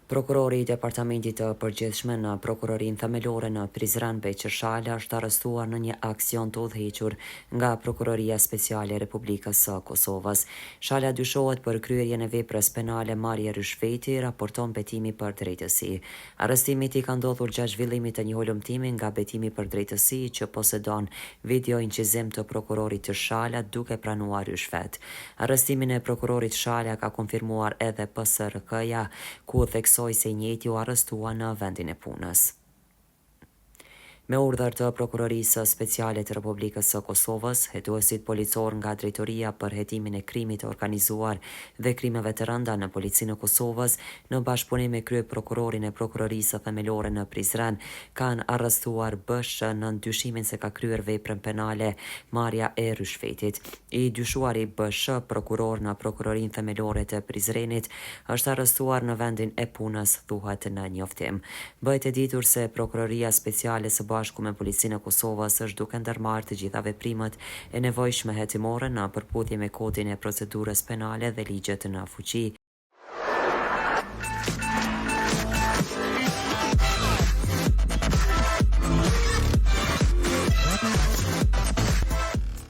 Prokurori i Departamentit të Përgjithshme në Prokurorinë Themelore në Prizren Beqir Shala është arrestuar në një aksion të udhëhequr nga Prokuroria Speciale e Republikës së Kosovës. Shala dyshohet për kryerjen e veprës penale marrje rishfeti, raporton betimi për drejtësi. Arrestimi i tij ka ndodhur gjatë zhvillimit të një holumtimi nga betimi për drejtësi që posedon video incizim të prokurorit të Shala duke pranuar rishfet. Arrestimin e prokurorit Shala ka konfirmuar edhe PSRK-ja, ku theksoi se i njëjti u arrestua në vendin e punës. Me urdhër të Prokurorisë Speciale të Republikës së Kosovës, hetuesit policor nga Drejtoria për hetimin e krimit të organizuar dhe krimeve të rënda në Policinë e Kosovës, në bashkëpunim me kryeprokurorin e Prokurorisë Themelore në Prizren, kanë arrestuar BSH në dyshimin se ka kryer veprën penale marrja e rishfetit. I dyshuari BSH, prokuror në Prokurorinë Themelore të Prizrenit, është arrestuar në vendin e punës, thuhet në njoftim. Bëhet e ditur se Prokuroria Speciale së bashku me Policinë e Kosovës është duke ndërmarrë të gjitha veprimet e nevojshme hetimore në përputhje me kodin e procedurës penale dhe ligjet në fuqi.